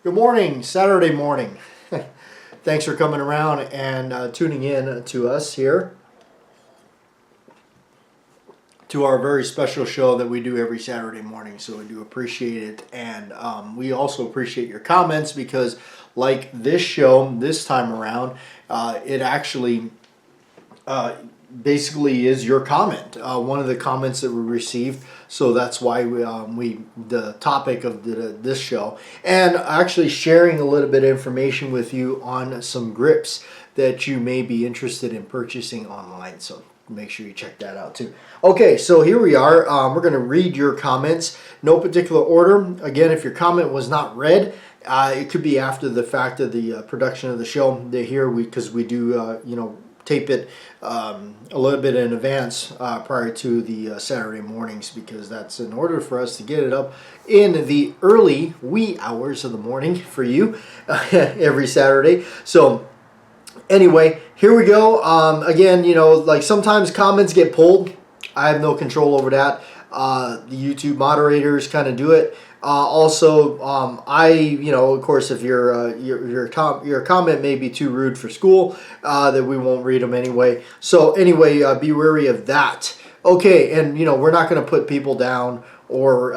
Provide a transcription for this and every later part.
Good morning, Saturday morning. Thanks for coming around and tuning in to us here to our very special show that we do every Saturday morning. So we do appreciate it, and we also appreciate your comments because, like this show this time around, it actually basically is your comment. One of the comments that we received, so that's why we the topic of this show, and actually sharing a little bit of information with you on some grips that you may be interested in purchasing online. So make sure you check that out too. Okay, so here we are. We're going to read your comments, no particular order. Again, if your comment was not read, it could be after the fact of the production of the show. Because we do tape it a little bit in advance prior to the Saturday mornings, because that's in order for us to get it up in the early wee hours of the morning for you every Saturday. So anyway, here we go. Again, like sometimes comments get pulled. I have no control over that. The YouTube moderators kind of do it. Also, of course, if your comment may be too rude for school, that we won't read them anyway. So anyway, be wary of that. Okay, and we're not going to put people down or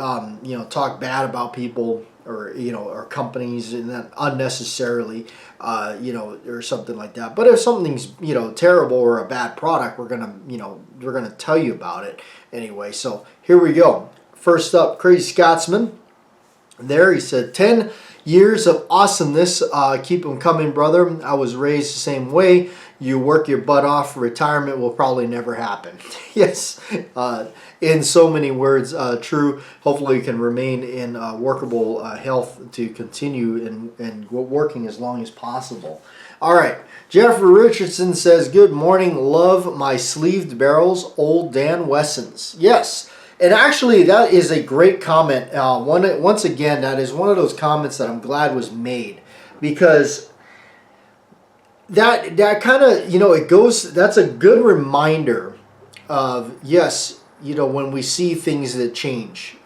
talk bad about people or companies and that unnecessarily, or something like that. But if something's terrible or a bad product, we're gonna tell you about it anyway. So here we go. First up, Crazy Scotsman. There he said, 10 years of awesomeness. Keep them coming, brother. I was raised the same way. You work your butt off. Retirement will probably never happen. Yes, in so many words, true. Hopefully you can remain in workable health to continue and working as long as possible. All right, Jeffrey Richardson says, good morning. Love my sleeved barrels, old Dan Wessons. Yes. And actually, that is a great comment. Once again, that is one of those comments that I'm glad was made, because that kind of it goes. That's a good reminder of, yes, when we see things that change,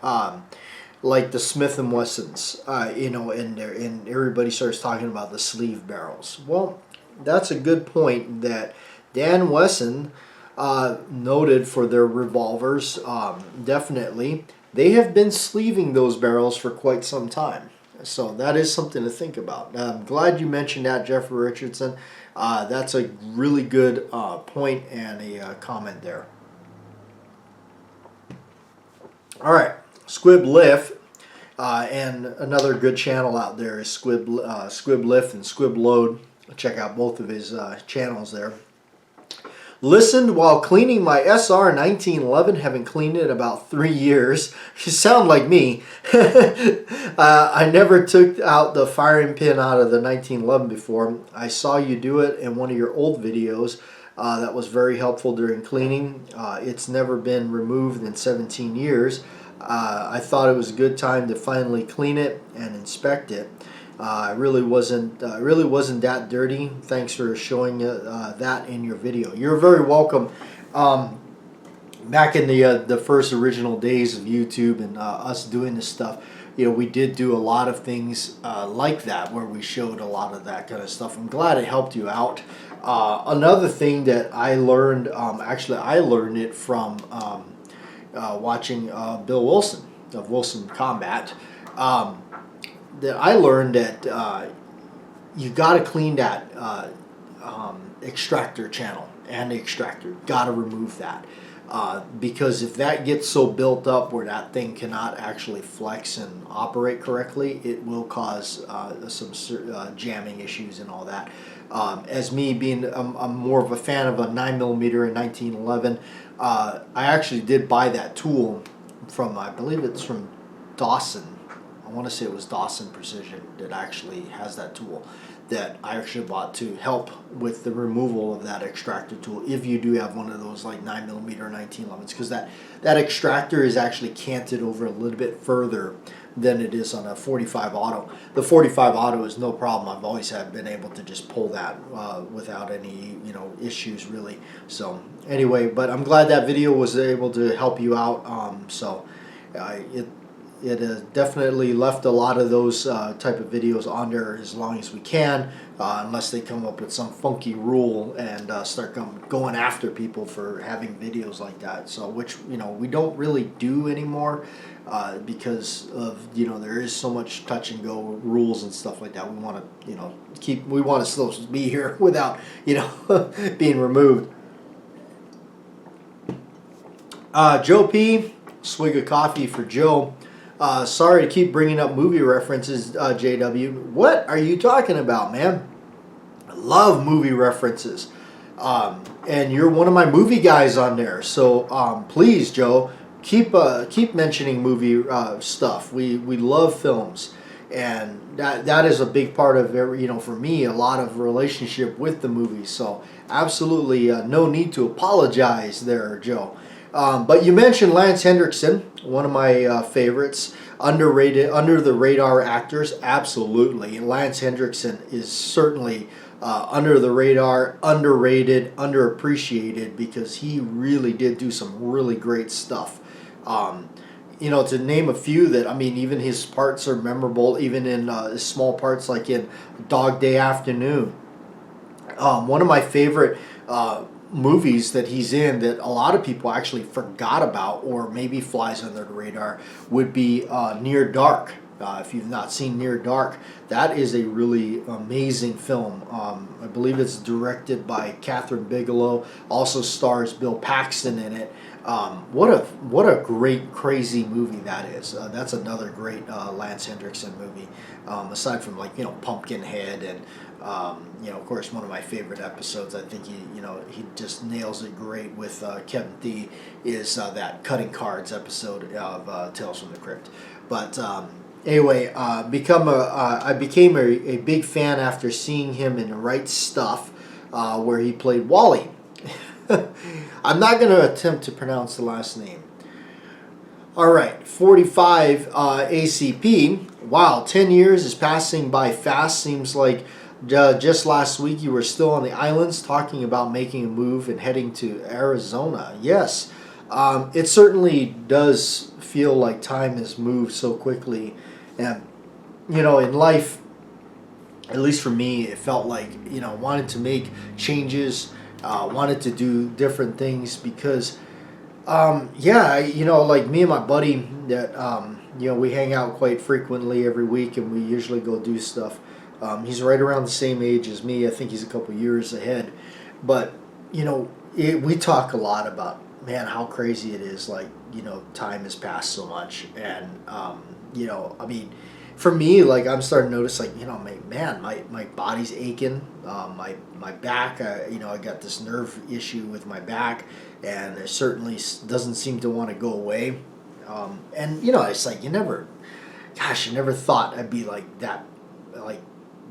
like the Smith and Wessons, and everybody starts talking about the sleeve barrels. Well, that's a good point that Dan Wesson, noted for their revolvers, definitely. They have been sleeving those barrels for quite some time. So that is something to think about. I'm glad you mentioned that, Jeffrey Richardson. That's a really good point and a comment there. All right, Squib Lift, and another good channel out there is Squib Lift and Squib Load. Check out both of his channels there. Listened while cleaning my SR 1911, having cleaned it about 3 years. You sound like me. I never took out the firing pin out of the 1911 before. I saw you do it in one of your old videos. That was very helpful during cleaning. It's never been removed in 17 years. I thought it was a good time to finally clean it and inspect it. It really wasn't that dirty. Thanks for showing that in your video. You're very welcome. Back in the first original days of YouTube and us doing this stuff, we did do a lot of things like that, where we showed a lot of that kind of stuff. I'm glad it helped you out. Another thing that I learned, actually I learned it from watching Bill Wilson of Wilson Combat. That I learned that you got to clean that extractor channel and the extractor. Got to remove that, because if that gets so built up where that thing cannot actually flex and operate correctly, it will cause some jamming issues and all that. As me being I'm more of a fan of a 9mm in 1911, I actually did buy that tool from, I believe it's from Dawson. I want to say it was Dawson Precision that actually has that tool that I actually bought to help with the removal of that extractor tool, if you do have one of those like 9mm 1911s, because that extractor is actually canted over a little bit further than it is on a 45 auto. The 45 auto is no problem. I've always been able to just pull that without any issues really. So anyway, but I'm glad that video was able to help you out. it has definitely left a lot of those type of videos on there as long as we can, unless they come up with some funky rule and start going after people for having videos like that. So which we don't really do anymore because of there is so much touch and go rules and stuff like that. We want to we want to still be here without being removed. Joe P. Swig of coffee for Joe. Sorry to keep bringing up movie references, JW. What are you talking about, man? I love movie references. And you're one of my movie guys on there. So please, Joe, keep mentioning movie stuff. We love films. And that is a big part of for me, a lot of relationship with the movies. So absolutely no need to apologize there, Joe. But you mentioned Lance Hendrickson, one of my favorites, underrated, under the radar actors. Absolutely, Lance Hendrickson is certainly under the radar, underrated, underappreciated because he really did do some really great stuff. To name a few that even his parts are memorable, even in small parts like in Dog Day Afternoon. One of my favorite movies that he's in that a lot of people actually forgot about or maybe flies under the radar would be Near Dark. If you've not seen Near Dark, that is a really amazing film. I believe it's directed by Catherine Bigelow, also stars Bill Paxton in it. What a great, crazy movie that is. That's another great Lance Hendrickson movie, aside from Pumpkinhead and of course, one of my favorite episodes. I think he just nails it great with Kevin Thee is that cutting cards episode of Tales from the Crypt. But anyway, I became a big fan after seeing him in The Right Stuff, where he played Wally. I'm not going to attempt to pronounce the last name. All right, 45 ACP. Wow, 10 years is passing by fast. Seems like just last week you were still on the islands talking about making a move and heading to Arizona. Yes, it certainly does feel like time has moved so quickly. And, in life, at least for me, it felt like, wanted to make changes, wanted to do different things because, like me and my buddy that, we hang out quite frequently every week and we usually go do stuff. He's right around the same age as me. I think he's a couple years ahead. But, we talk a lot about, man, how crazy it is. Like, time has passed so much. And, for me, like, I'm starting to notice, like, my body's aching. My back, I got this nerve issue with my back. And it certainly doesn't seem to want to go away. It's like, you never thought I'd be like that, like,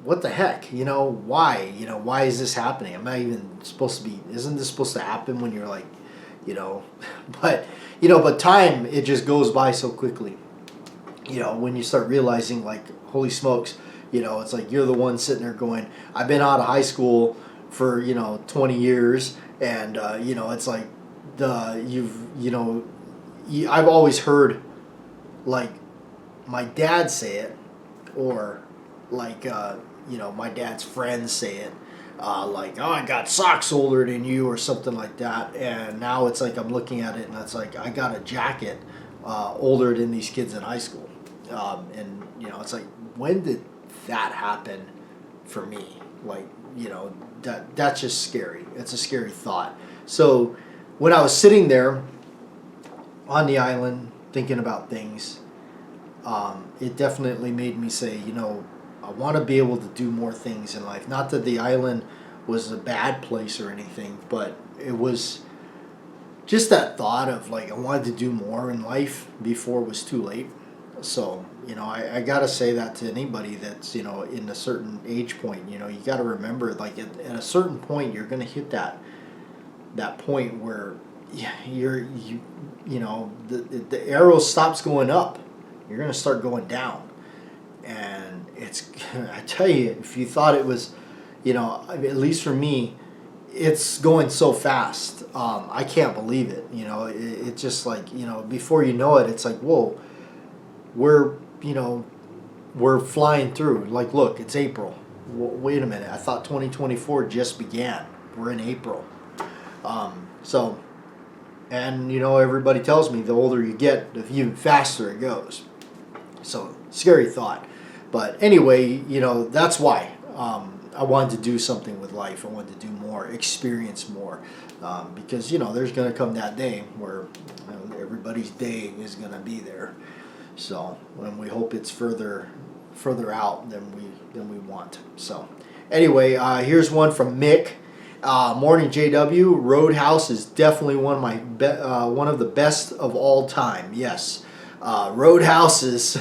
what the heck, why, why is this happening? I'm not even supposed to be, isn't this supposed to happen when you're like, but time, it just goes by so quickly, when you start realizing like, holy smokes, it's like you're the one sitting there going, I've been out of high school for, 20 years and, it's like I've always heard like my dad say it or like, my dad's friends say it, like, oh, I got socks older than you or something like that. And now it's like I'm looking at it and it's like I got a jacket older than these kids in high school. It's like, when did that happen for me? Like, that's just scary. It's a scary thought. So when I was sitting there on the island thinking about things, it definitely made me say, I want to be able to do more things in life. Not that the island was a bad place or anything, but it was just that thought of like I wanted to do more in life before it was too late. So, I got to say that to anybody that's, in a certain age point, you got to remember like at a certain point you're going to hit that point where the arrow stops going up. You're going to start going down. And it's, I tell you, if you thought it was, at least for me, it's going so fast. I can't believe it. It's just like, before you know it, it's like, whoa, we're, we're flying through. Like, look, it's April. Wait a minute. I thought 2024 just began. We're in April. So, and everybody tells me the older you get, the even faster it goes. So, scary thought. But anyway, that's why I wanted to do something with life. I wanted to do more, experience more. Because, there's going to come that day where everybody's day is going to be there. So, and we hope it's further out than we want. So, anyway, here's one from Mick. Morning, JW. Roadhouse is definitely one of the best of all time. Yes, Roadhouse is.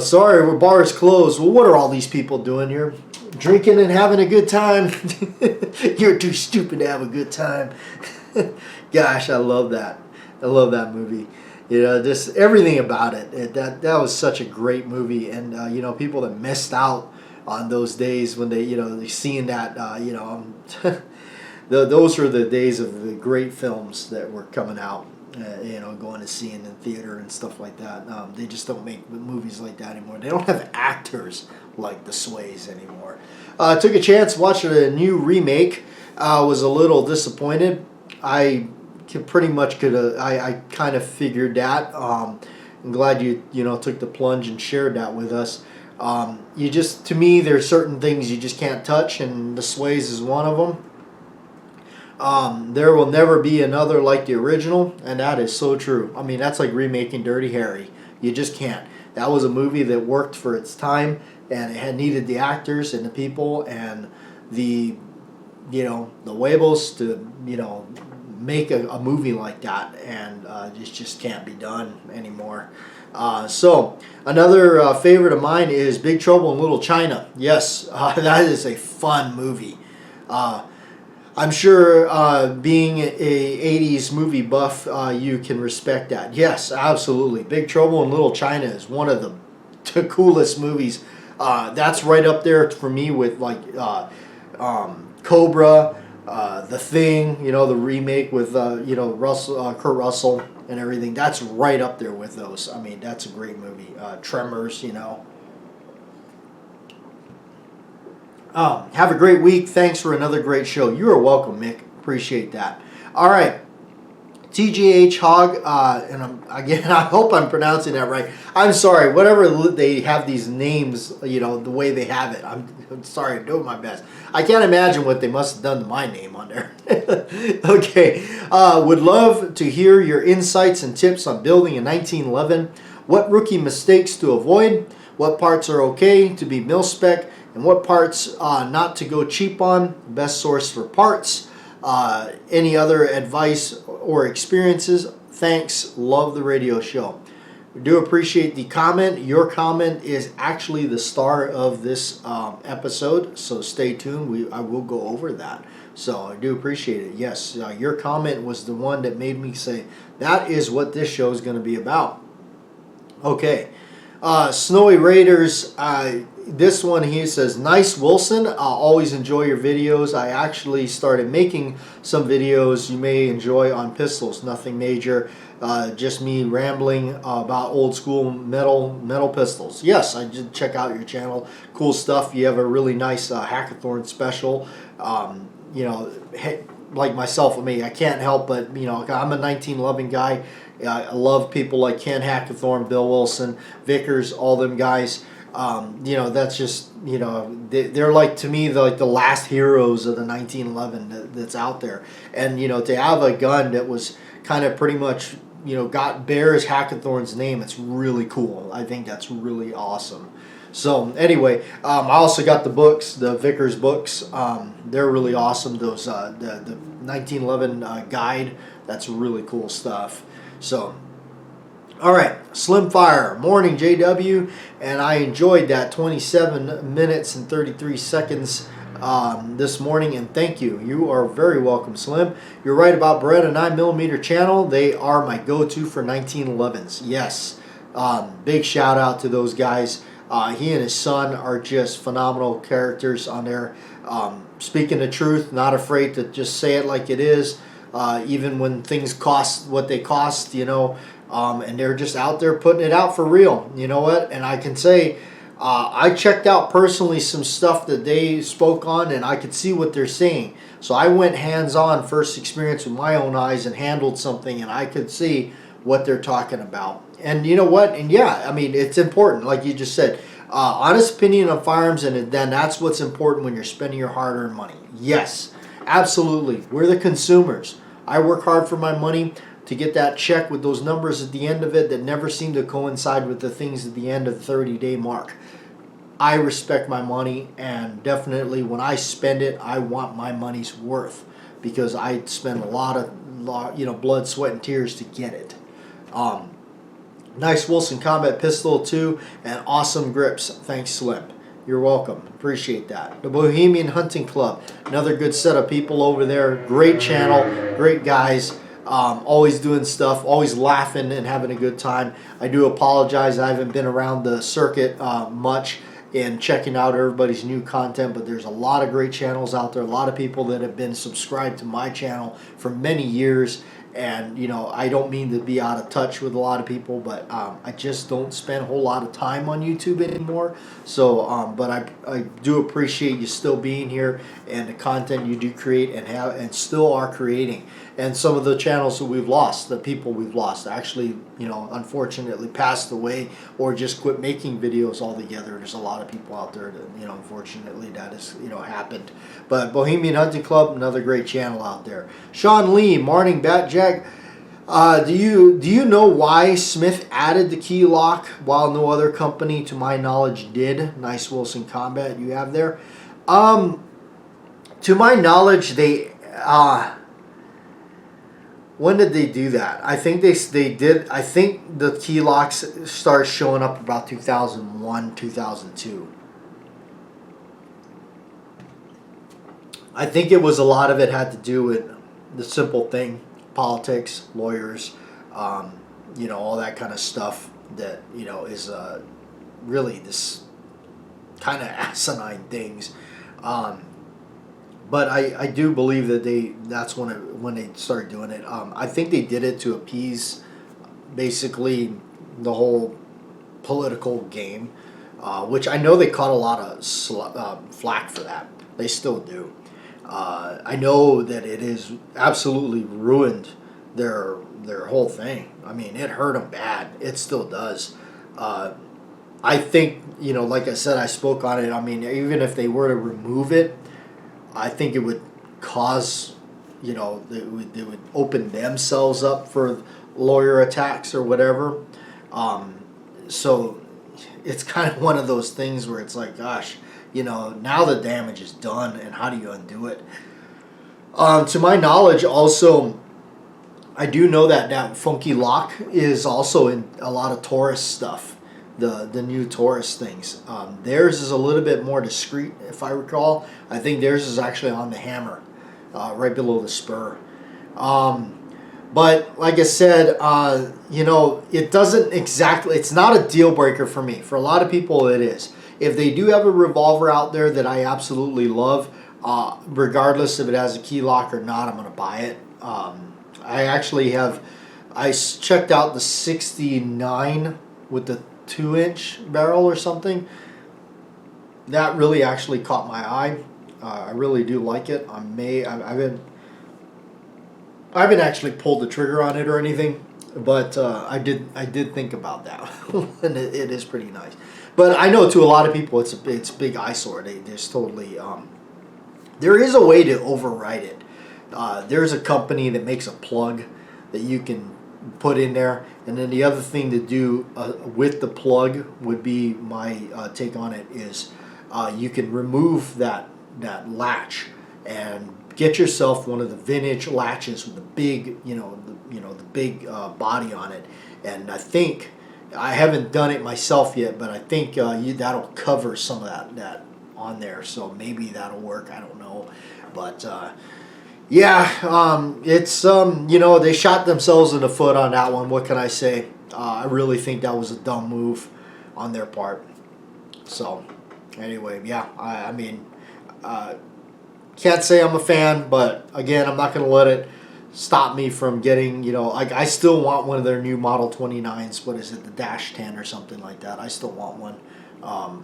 Sorry, our bar is closed. Well, what are all these people doing here? Drinking and having a good time. You're too stupid to have a good time. Gosh, I love that. I love that movie. Just everything about it. That was such a great movie, and people that missed out on those days when they seeing that those are the days of the great films that were coming out. Going to see in the theater and stuff like that. They just don't make movies like that anymore. They don't have actors like the Sways anymore. Took a chance watching a new remake. Was a little disappointed. I kind of figured that. I'm glad you took the plunge and shared that with us. To me, there's certain things you just can't touch, and the Sways is one of them. There will never be another like the original, and that is so true. I mean, that's like remaking Dirty Harry. You just can't. That was a movie that worked for its time, and it had needed the actors and the people and the huevos to make a movie like that, and it just can't be done anymore. So another favorite of mine is Big Trouble in Little China. Yes, that is a fun movie. I'm sure being a 80s movie buff, you can respect that. Yes, absolutely. Big Trouble in Little China is one of the coolest movies. That's right up there for me with Cobra, The Thing, the remake with Kurt Russell and everything. That's right up there with those. I mean, that's a great movie. Tremors, Have a great week. Thanks for another great show. You are welcome, Mick. Appreciate that. All right. TGH Hog, and I hope I'm pronouncing that right. I'm sorry. Whatever they have these names, the way they have it. I'm sorry. I'm doing my best. I can't imagine what they must have done to my name on there. Okay. Would love to hear your insights and tips on building a 1911. What rookie mistakes to avoid? What parts are okay to be mil-spec? And what parts not to go cheap on? Best source for parts. Any other advice or experiences? Thanks. Love the radio show. We do appreciate the comment. Your comment is actually the star of this episode, so stay tuned. I will go over that. So I do appreciate it. Yes, your comment was the one that made me say, that is what this show is going to be about. Okay. Snowy Raiders, this one he says, nice Wilson, always enjoy your videos. I actually started making some videos you may enjoy on pistols, nothing major, just me rambling about old school metal pistols. Yes, I did check out your channel, cool stuff. You have a really nice hackathon special. Like myself, I can't help but, I'm a 1911 guy. I love people like Ken Hackathorn, Bill Wilson, Vickers, all them guys. That's just, they're like, to me, the last heroes of the 1911 that's out there. And, to have a gun that was kind of pretty much, bears Hackathorn's name, it's really cool. I think that's really awesome. So anyway, I also got the books, the Vickers books. They're really awesome. Those the 1911 guide. That's really cool stuff. So, all right, Slim Fire, morning JW, and I enjoyed that 27 minutes and 33 seconds this morning, and thank you. You are very welcome, Slim. You're right about Brett, a 9mm channel. They are my go-to for 1911s. Yes, big shout out to those guys. He and his son are just phenomenal characters on there. Speaking the truth, not afraid to just say it like it is. Even when things cost what they cost, and they're just out there putting it out for real. You know what? And I can say, I checked out personally some stuff that they spoke on, and I could see what they're saying. So I went hands-on, first experience with my own eyes, and handled something, and I could see what they're talking about. And you know what? And yeah, I mean, it's important, like you just said. Honest opinion on firearms, and then that's what's important when you're spending your hard-earned money. Yes, absolutely. We're the consumers. I work hard for my money to get that check with those numbers at the end of it that never seem to coincide with the things at the end of the 30-day mark. I respect my money, and definitely when I spend it, I want my money's worth, because I spend a lot of blood, sweat, and tears to get it. Nice Wilson Combat Pistol too, and awesome grips. Thanks, Slim. You're welcome. Appreciate that. The Bohemian Hunting Club, another good set of people over there. Great channel, great guys. Always doing stuff, always laughing and having a good time. I do apologize, I haven't been around the circuit much and checking out everybody's new content, but there's a lot of great channels out there, a lot of people that have been subscribed to my channel for many years. And I don't mean to be out of touch with a lot of people, but I just don't spend a whole lot of time on YouTube anymore. So but I do appreciate you still being here, and the content you do create and still are creating. And some of the channels that we've lost, the people we've lost, actually unfortunately passed away or just quit making videos altogether. There's a lot of people out there that unfortunately that has happened. But Bohemian Hunting Club, another great channel out there. Sean Lee, Morning Bat Jack. Do you know why Smith added the key lock while no other company, to my knowledge, did? Nice Wilson Combat you have there. To my knowledge, they when did they do that? I think they did. I think the key locks started showing up about 2001, 2002. I think it was a lot of it had to do with the simple thing, politics, lawyers, all that kind of stuff that is really this kind of asinine things. But I do believe that that's when they started doing it. I think they did it to appease basically the whole political game, which I know they caught a lot of flack for that. They still do. I know that it has absolutely ruined their whole thing. I mean, it hurt them bad. It still does. I think, like I said, I spoke on it. I mean, even if they were to remove it, I think it would cause, they would open themselves up for lawyer attacks or whatever. So it's kind of one of those things where it's like, gosh, now the damage is done, and how do you undo it? To my knowledge, also, I do know that funky lock is also in a lot of Taurus stuff, the new Taurus things. Theirs is a little bit more discreet, if I recall. I think theirs is actually on the hammer, right below the spur. But like I said, it doesn't exactly, it's not a deal breaker for me. For a lot of people, it is. If they do have a revolver out there that I absolutely love, regardless if it has a key lock or not, I'm going to buy it. I checked out the 69 with the 2-inch barrel or something. That really actually caught my eye. I really do like it. I haven't actually pulled the trigger on it or anything, but I did think about that, and it is pretty nice. But I know to a lot of people it's a big eyesore. They just totally. There is a way to override it. There's a company that makes a plug that you can put in there, and then the other thing to do with the plug would be my take on it is you can remove that latch and get yourself one of the vintage latches with the big the big body on it. And I think I haven't done it myself yet, but I think that'll cover some of that on there, so maybe that'll work. I don't know, but it's they shot themselves in the foot on that one. What can I say? I really think that was a dumb move on their part. So anyway, can't say I'm a fan, but again, I'm not going to let it stop me from getting, like I still want one of their new Model 29s. What is it, the Dash 10 or something like that? I still want one.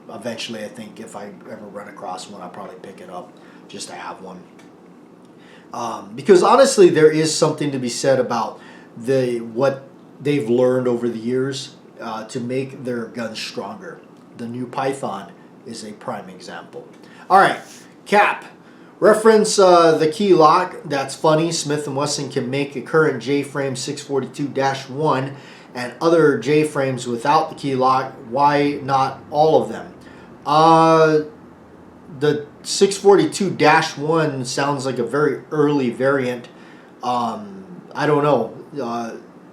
Eventually, I think if I ever run across one, I'll probably pick it up just to have one. Because honestly, there is something to be said about what they've learned over the years to make their guns stronger. The new Python is a prime example. All right, cap. Reference the key lock. That's funny. Smith & Wesson can make a current J-frame 642-1 and other J-frames without the key lock. Why not all of them? The 642-1 sounds like a very early variant. I don't know.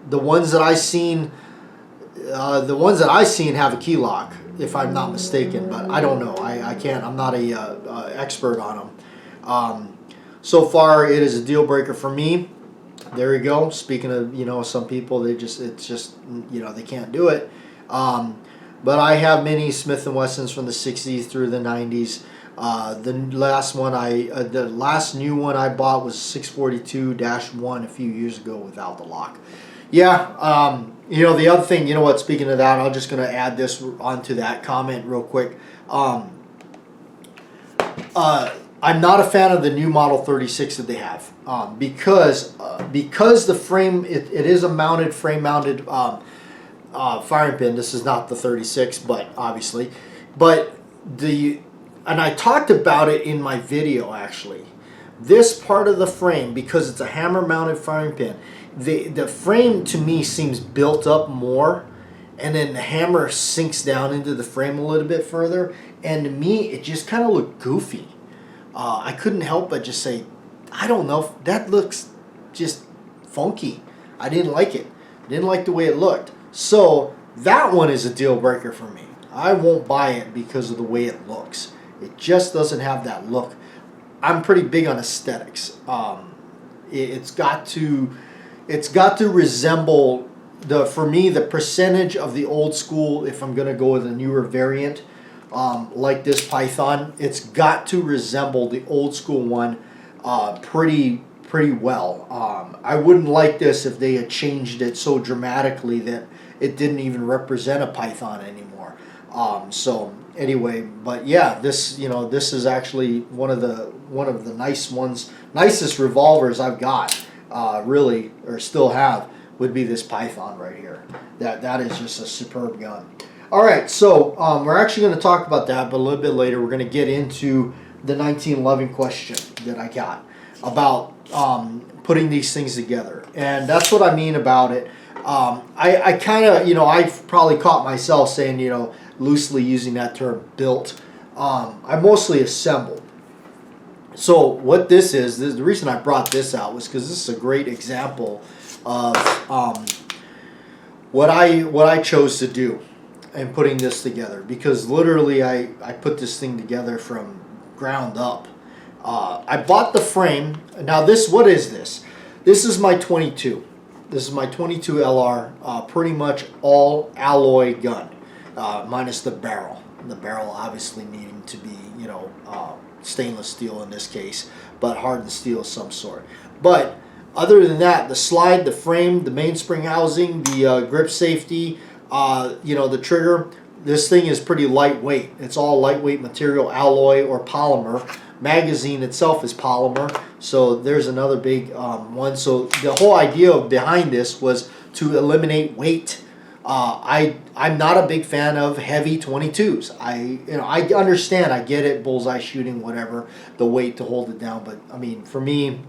The ones that I've seen have a key lock, if I'm not mistaken, but I don't know. I can't. I'm not a expert on them. So far, it is a deal breaker for me. There you go. Speaking of, some people, they can't do it. But I have many Smith & Wessons from the 60s through the 90s. The last new one I bought was 642-1 a few years ago without the lock. Yeah. The other thing, speaking of that, I'm just going to add this onto that comment real quick. I'm not a fan of the new Model 36 that they have because the frame, it is a frame-mounted firing pin. This is not the 36, but obviously. And I talked about it in my video, actually. This part of the frame, because it's a hammer-mounted firing pin, the frame to me seems built up more, and then the hammer sinks down into the frame a little bit further, and to me, it just kind of looked goofy. I couldn't help but just say, I don't know, that looks just funky. I didn't like it. I didn't like the way it looked. So that one is a deal breaker for me. I won't buy it because of the way it looks. It just doesn't have that look. I'm pretty big on aesthetics. It's got to resemble for me the percentage of the old school. If I'm going to go with a newer variant, like this Python, it's got to resemble the old school one pretty well. I wouldn't like this if they had changed it so dramatically that it didn't even represent a Python anymore. So anyway, but yeah, this is actually one of the nicest revolvers I've got. Really, or still have, would be this Python right here. That is just a superb gun. All right, so we're actually going to talk about that, but a little bit later we're going to get into the 1911 question that I got about putting these things together, and that's what I mean about it. I kind of, I've probably caught myself saying, loosely using that term, built. I mostly assemble. So what this is, the reason I brought this out was because this is a great example of what I chose to do in putting this together, because literally I put this thing together from ground up. I bought the frame. Now what is this? This is my 22. This is my 22 LR, pretty much all alloy gun, minus the barrel. The barrel obviously needing to be, stainless steel in this case, but hardened steel of some sort. But other than that, the slide, the frame, the mainspring housing, the grip safety, the trigger, this thing is pretty lightweight. It's all lightweight material, alloy or polymer. Magazine itself is polymer, so there's another big one. So the whole idea behind this was to eliminate weight. I'm not a big fan of heavy 22s. I understand, I get it, bullseye shooting, whatever, the weight to hold it down. But I mean, for me,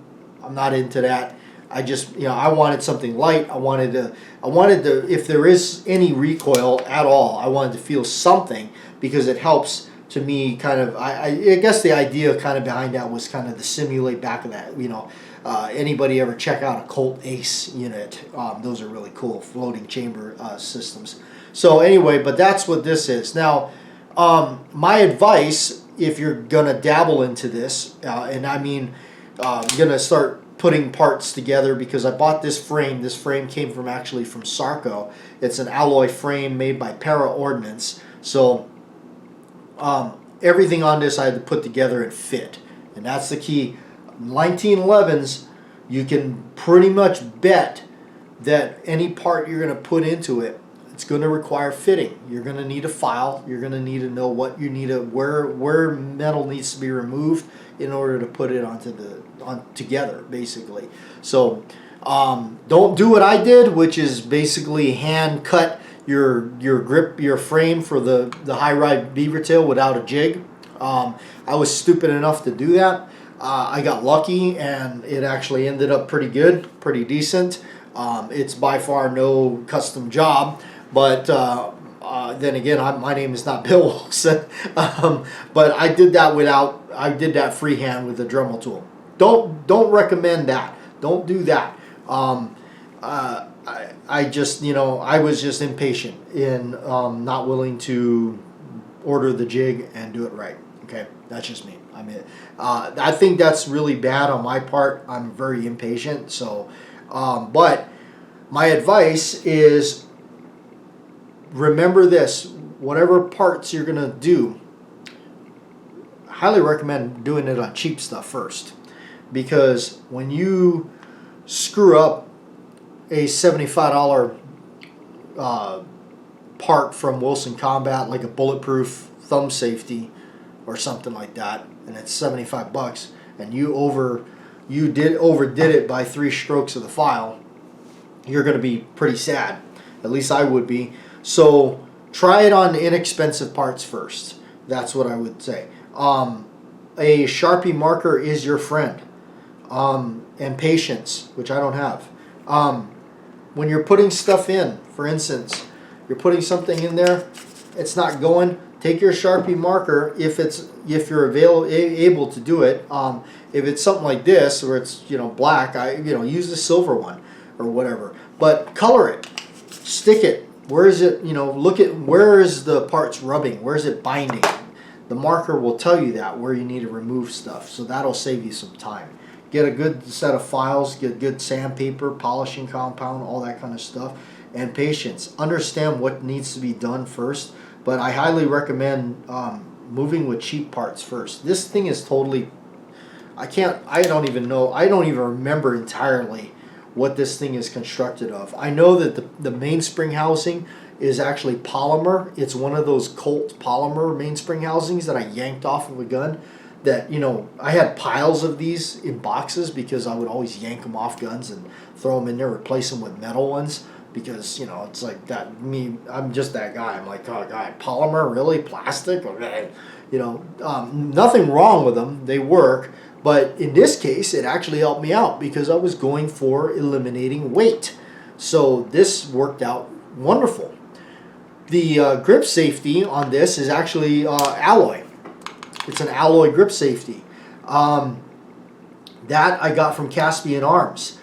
I'm not into that. I just, I wanted something light. I wanted to, if there is any recoil at all, I wanted to feel something, because it helps to me kind of, I guess the idea kind of behind that was kind of to simulate back of that, anybody ever check out a Colt Ace unit? Those are really cool floating chamber systems. So anyway, but that's what this is. Now, my advice, if you're going to dabble into this, and I mean, I'm going to start putting parts together, because I bought this frame. This frame came from Sarco. It's an alloy frame made by Para Ordnance. So everything on this I had to put together and fit, and that's the key. 1911s, you can pretty much bet that any part you're going to put into it, it's going to require fitting. You're going to need a file. You're going to need to know what you need to, where metal needs to be removed in order to put it together, basically. So don't do what I did, which is basically hand cut your grip, your frame for the high ride beaver tail without a jig. I was stupid enough to do that. I got lucky, and it actually ended up pretty good, pretty decent. It's by far no custom job, but then again, my name is not Bill Wilson. But I did that freehand with a Dremel tool. Don't recommend that. Don't do that. I just, I was just impatient in not willing to order the jig and do it right. Okay, that's just me. I mean, I think that's really bad on my part. I'm very impatient. So, but my advice is, remember this: whatever parts you're gonna do, I highly recommend doing it on cheap stuff first, because when you screw up a $75 part from Wilson Combat, like a bulletproof thumb safety or something like that, and it's $75, and you overdid it by 3 strokes of the file, you're going to be pretty sad. At least I would be. So try it on inexpensive parts first. That's what I would say. A Sharpie marker is your friend, and patience, which I don't have. When you're putting stuff in, for instance, you're putting something in there, it's not going. Take your Sharpie marker if you're able to do it. If it's something like this, where it's black, use the silver one or whatever. But color it, stick it. Where is it? Look at where is the parts rubbing. Where is it binding? The marker will tell you that, where you need to remove stuff. So that'll save you some time. Get a good set of files. Get good sandpaper, polishing compound, all that kind of stuff, and patience. Understand what needs to be done first. But I highly recommend moving with cheap parts first. This thing is totally, I don't even remember entirely what this thing is constructed of. I know that the mainspring housing is actually polymer. It's one of those Colt polymer mainspring housings that I yanked off of a gun. That, I had piles of these in boxes because I would always yank them off guns and throw them in there, replace them with metal ones. Because, it's like that, I'm just that guy. I'm like, oh God, polymer, really? Plastic? Okay. Nothing wrong with them. They work. But in this case, it actually helped me out because I was going for eliminating weight. So this worked out wonderful. The grip safety on this is actually alloy. It's an alloy grip safety. That I got from Caspian Arms.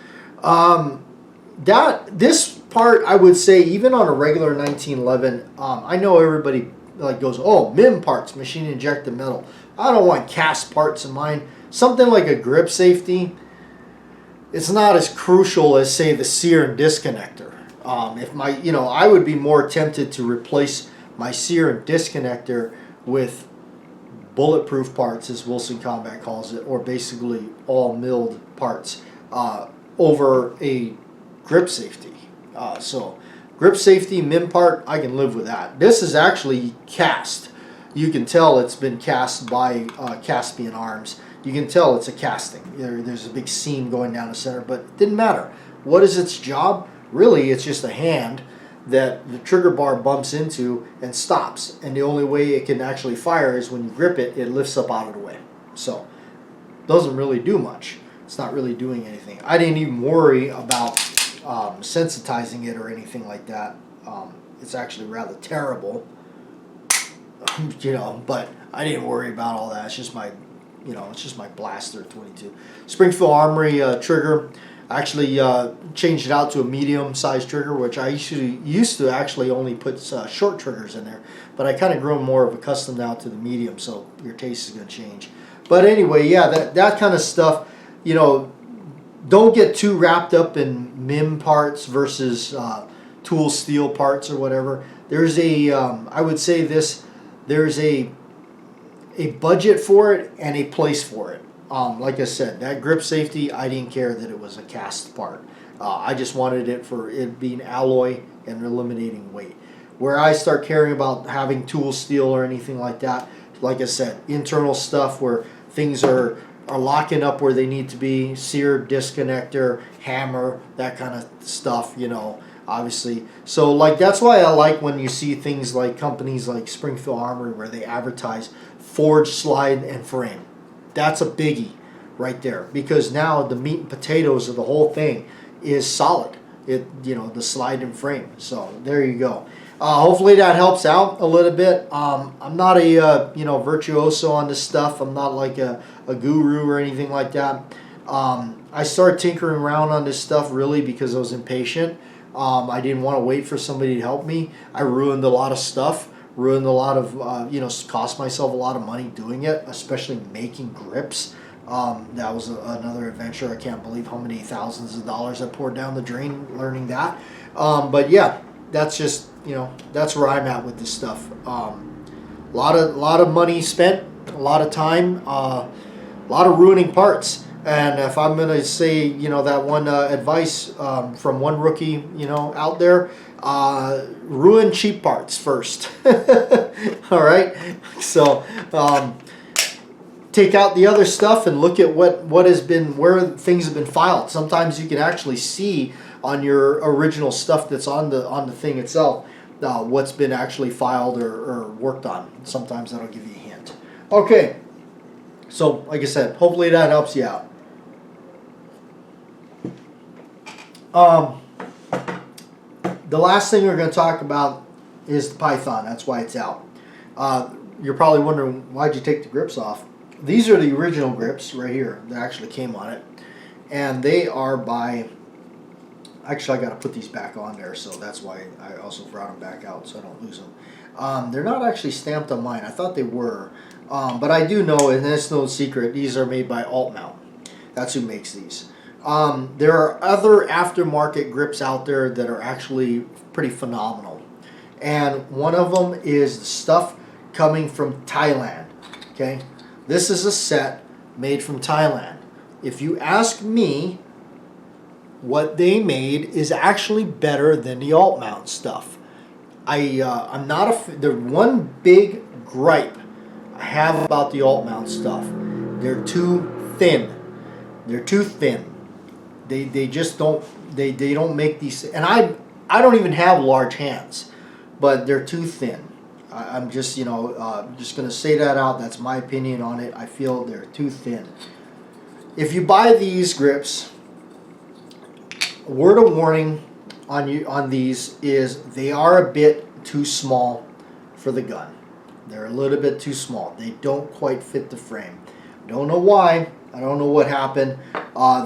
This part, I would say, even on a regular 1911, I know everybody goes, oh, MIM parts, machine injected metal. I don't want cast parts in mine. Something like a grip safety, it's not as crucial as, say, the sear and disconnector. I would be more tempted to replace my sear and disconnector with bulletproof parts, as Wilson Combat calls it, or basically all milled parts, over a grip safety. So grip safety, MIM part, I can live with that. This is actually cast. You can tell it's been cast by Caspian Arms. You can tell it's a casting. There's a big seam going down the center, but it didn't matter. What is its job? Really, it's just a hand that the trigger bar bumps into and stops. And the only way it can actually fire is when you grip it, it lifts up out of the way. So it doesn't really do much. It's not really doing anything. I didn't even worry about sensitizing it or anything like that. It's actually rather terrible, but I didn't worry about all that. It's just my blaster 22. Springfield Armory trigger. Actually changed it out to a medium-sized trigger, which I used to actually only put short triggers in there. But I kind of grew more of a custom now to the medium, so your taste is going to change. But anyway, yeah, that kind of stuff, don't get too wrapped up in MIM parts versus tool steel parts or whatever. There's I would say this, there's a budget for it and a place for it. like I said, that grip safety, I didn't care that it was a cast part. I just wanted it for it being alloy and eliminating weight. Where I start caring about having tool steel or anything like that, like I said, internal stuff where things are locking up where they need to be, sear, disconnector, hammer, that kind of stuff, you know, obviously. So like that's why I like when you see things like companies like Springfield Armory where they advertise forged slide and frame. That's a biggie right there, because now the meat and potatoes of the whole thing is solid. It, you know, the slide and frame. So there you go. Hopefully that helps out a little bit. I'm not a you know, virtuoso on this stuff. I'm not like a guru or anything like that. I started tinkering around on this stuff really because I was impatient. I didn't want to wait for somebody to help me. I ruined a lot of stuff. Ruined a lot of, you know, cost myself a lot of money doing it, especially making grips. That was another adventure. I can't believe how many thousands of dollars I poured down the drain learning that. But yeah, that's just, you know, that's where I'm at with this stuff. Lot of money spent, a lot of time, a lot of ruining parts. And if I'm going to say, you know, that one advice from one rookie, you know, out there, ruin cheap parts first. All right. So take out the other stuff and look at what has been, where things have been filed. Sometimes you can actually see on your original stuff that's on the thing itself what's been actually filed or worked on. Sometimes that'll give you a hint. Okay. So like I said, hopefully that helps you out. The last thing we're going to talk about is the Python. That's why it's out. You're probably wondering, why'd you take the grips off? These are the original grips right here that actually came on it. And they are by... Actually, I got to put these back on there, so that's why I also brought them back out so I don't lose them. They're not actually stamped on mine. I thought they were. But I do know, and it's no secret, these are made by Altmount. That's who makes these. There are other aftermarket grips out there that are actually pretty phenomenal. And one of them is the stuff coming from Thailand. Okay, this is a set made from Thailand. If you ask me, what they made is actually better than the Altmount stuff. I'm not the one big gripe I have about the Altmount stuff. They're too thin. They're too thin. They just don't they don't make these, and I don't even have large hands, but they're too thin. I'm just, you know, just going to say that out. That's my opinion on it. I feel they're too thin. If you buy these grips, word of warning on these is they are a bit too small for the gun. They're a little bit too small. They don't quite fit the frame. Don't know why. I don't know what happened.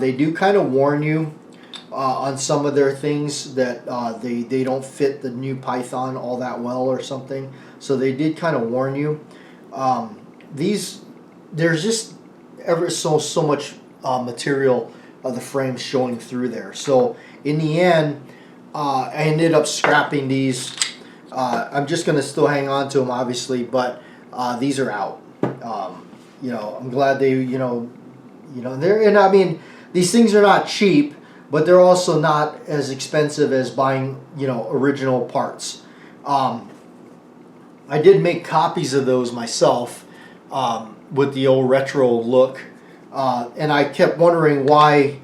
They do kind of warn you on some of their things that they don't fit the new Python all that well or something. So they did kind of warn you. There's just ever so much material of the frame showing through there. So in the end, I ended up scrapping these. I'm just going to still hang on to them, obviously, but these are out. You know, I'm glad they, you know, they're, and I mean, these things are not cheap, but they're also not as expensive as buying, you know, original parts. I did make copies of those myself with the old retro look, and I kept wondering why,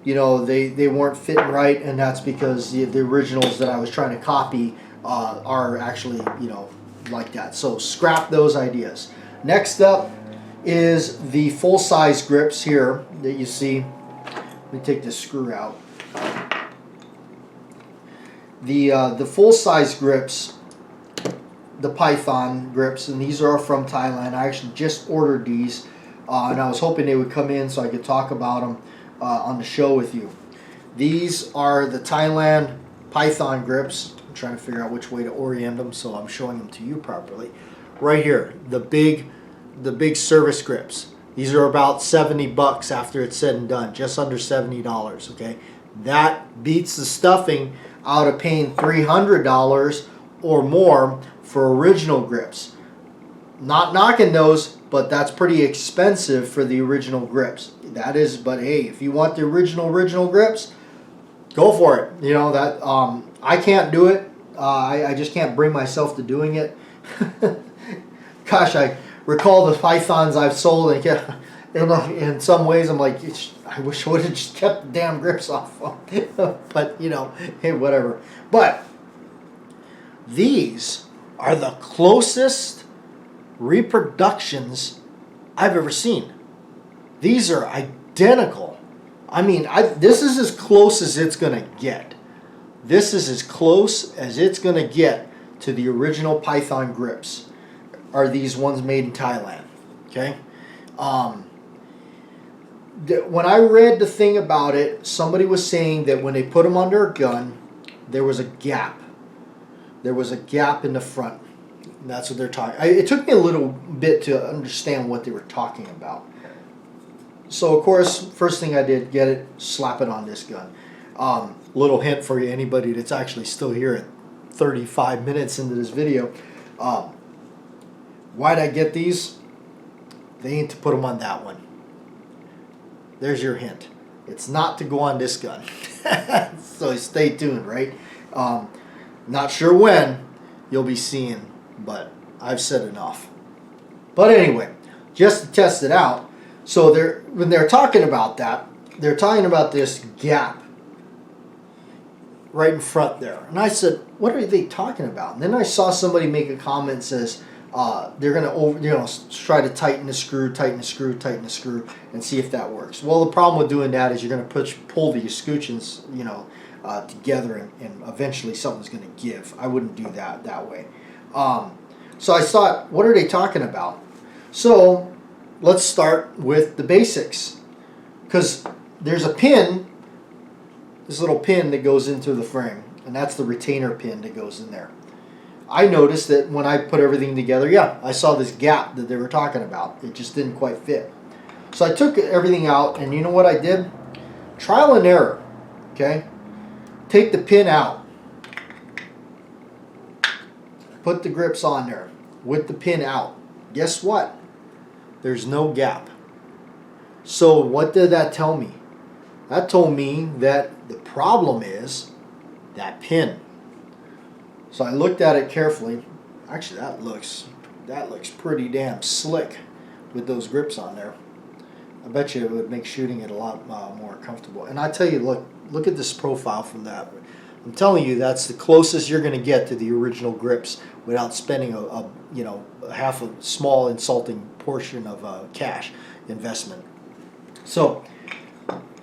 you know, they weren't fitting right, and that's because the originals that I was trying to copy are actually, you know, like that. So scrap those ideas. Next up is the full-size grips here that you see. Let me take this screw out. The full-size grips, the Python grips, and these are from Thailand. I actually just ordered these, and I was hoping they would come in so I could talk about them on the show with you. These are the Thailand Python grips. I'm trying to figure out which way to orient them so I'm showing them to you properly. Right here, the big service grips. These are about $70 after it's said and done, just under $70. Okay, that beats the stuffing out of paying $300 or more for original grips. Not knocking those, but that's pretty expensive for the original grips. That is, but hey, if you want the original grips, go for it. You know that I can't do it. I just can't bring myself to doing it. Gosh, I recall the pythons I've sold, and in some ways I'm like, I wish I would have just kept the damn grips off. But you know, hey, whatever. But these are the closest reproductions I've ever seen. These are identical. I mean, this is as close as it's going to get. This is as close as it's going to get to the original python grips. Are these ones made in Thailand? Okay. When I read the thing about it, somebody was saying that when they put them under a gun, there was a gap. There was a gap in the front. And that's what they're talking. It took me a little bit to understand what they were talking about. So of course, first thing I did, get it, slap it on this gun. Little hint for you, anybody that's actually still here at 35 minutes into this video. Why'd I get these? They ain't to put them on that one. There's your hint. It's not to go on this gun. So stay tuned, right? Not sure when you'll be seeing, but I've said enough. But anyway, just to test it out, so when they're talking about that, they're talking about this gap right in front there. And I said, what are they talking about? And then I saw somebody make a comment that says, they're going to try to tighten the screw, and see if that works. Well, the problem with doing that is you're going to pull the escutcheons, together, and eventually something's going to give. I wouldn't do that way. So I thought, what are they talking about? So let's start with the basics, because there's a pin, this little pin that goes into the frame, and that's the retainer pin that goes in there. I noticed that when I put everything together, yeah, I saw this gap that they were talking about. It just didn't quite fit. So I took everything out, and you know what I did? Trial and error, okay? Take the pin out. Put the grips on there with the pin out. Guess what? There's no gap. So what did that tell me? That told me that the problem is that pin. So I looked at it carefully. Actually, that looks pretty damn slick with those grips on there. I bet you it would make shooting it a lot more comfortable. And I tell you, look at this profile from that. I'm telling you, that's the closest you're going to get to the original grips without spending half a small insulting portion of cash investment. So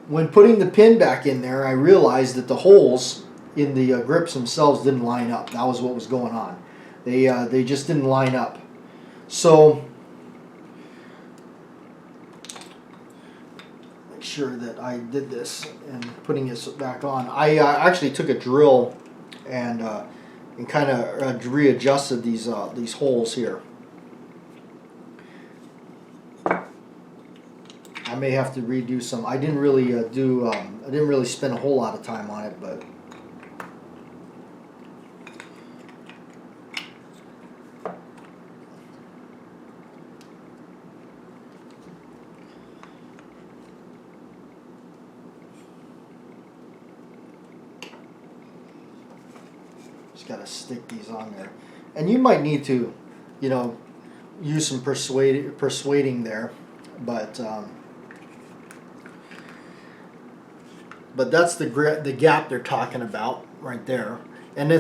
when putting the pin back in there, I realized that the holes in the grips themselves didn't line up. That was what was going on. They just didn't line up. So make sure that I did this and putting this back on. I actually took a drill and kind of readjusted these holes here. I may have to redo some. I didn't really I didn't really spend a whole lot of time on it, but. Got to stick these on there, and you might need to, use some persuading there, but that's the gap they're talking about right there, and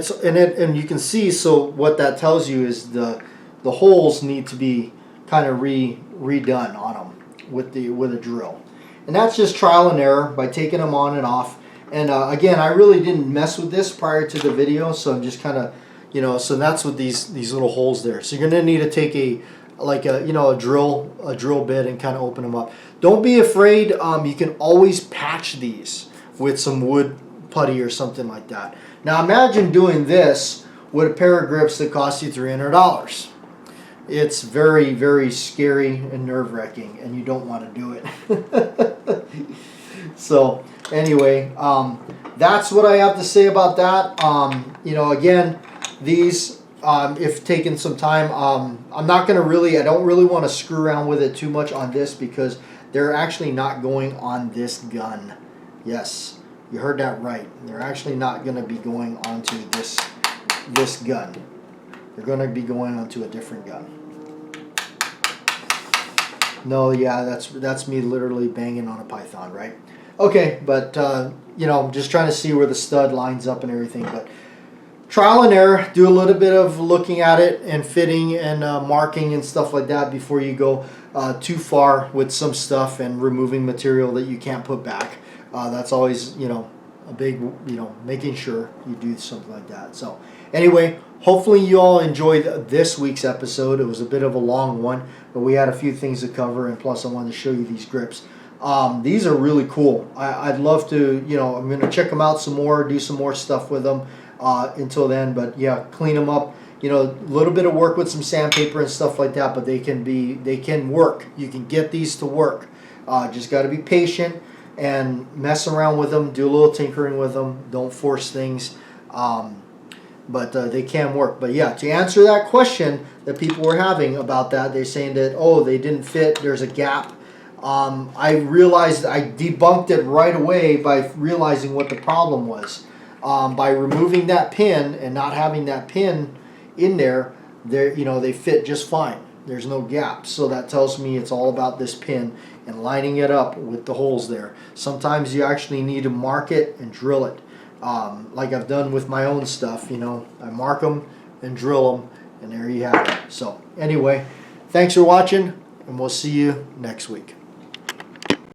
you can see. So what that tells you is the holes need to be kind of redone on them with a drill, and that's just trial and error by taking them on and off. And again, I really didn't mess with this prior to the video, so I'm just kind of, so that's what these little holes there. So you're gonna need to take a drill bit and kind of open them up. Don't be afraid. You can always patch these with some wood putty or something like that. Now imagine doing this with a pair of grips that cost you $300. It's very, very scary and nerve-wracking, and you don't want to do it. So anyway, that's what I have to say about that. Again, these if taking some time. I'm not going to I don't really want to screw around with it too much on this because they're actually not going on this gun. Yes, you heard that right. They're actually not going to be going onto this gun. They're going to be going onto a different gun. No, yeah, that's me literally banging on a python, right? Okay, but you know, I'm just trying to see where the stud lines up and everything. But trial and error, do a little bit of looking at it and fitting and marking and stuff like that before you go too far with some stuff and removing material that you can't put back. That's always, you know, a big, you know, making sure you do something like that. So anyway, hopefully you all enjoyed this week's episode. It was a bit of a long one, but we had a few things to cover, and plus I wanted to show you these grips. These are really cool. I'd love to, you know, I'm going to check them out some more, do some more stuff with them until then. But yeah, clean them up. You know, a little bit of work with some sandpaper and stuff like that, but they can work. You can get these to work. Just got to be patient and mess around with them, do a little tinkering with them. Don't force things. But they can work. But yeah, to answer that question that people were having about that, they're saying that, oh, they didn't fit, there's a gap. I realized, I debunked it right away by realizing what the problem was. By removing that pin and not having that pin in there, you know, they fit just fine. There's no gap. So that tells me it's all about this pin and lining it up with the holes there. Sometimes you actually need to mark it and drill it. Like I've done with my own stuff, you know, I mark them and drill them, and there you have it. So anyway, thanks for watching, and we'll see you next week.